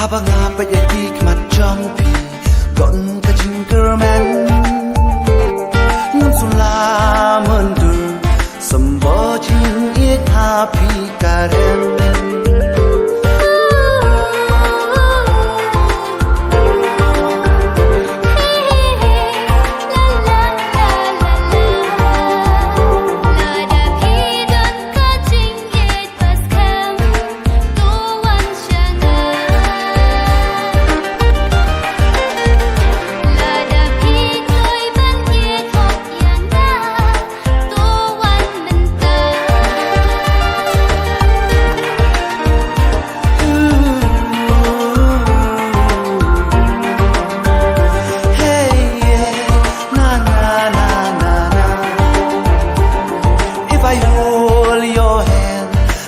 Haba nga pa yadik matjong pi gon ka jingerman ngun sula mundur Symboh Jing Ieid happy karen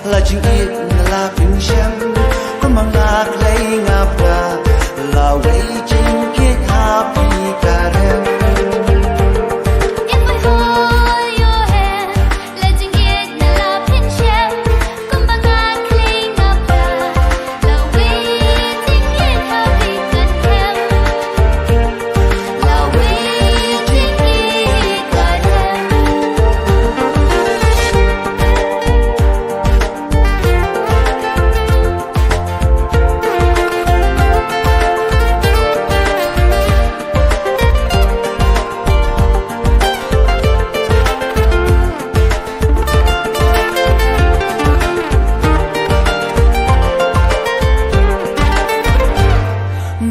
là Jing Ieid là bình xem có mang ngạc lấy ngạp ra là lấy Jing Ieid happy karen If I hold your hand là Jing Ieid là bình xem có mang ngạc lấy ngạp ra là lấy Jing Ieid happy karen là lấy Jing Ieid karen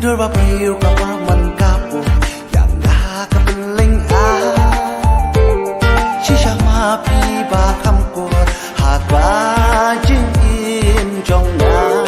đưa vào bêu cả qua mình cả bộ yang nga ka bên linh a chỉ cha ma pi ba kham ko hạt ba Jing Ieid trong na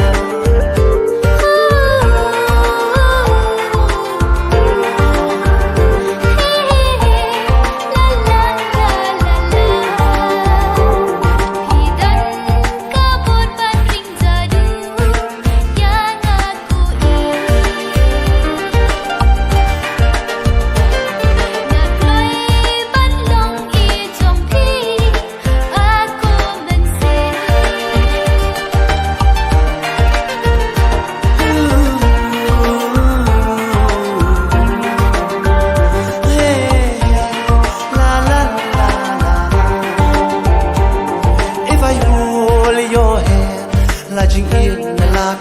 là Jing Ieid là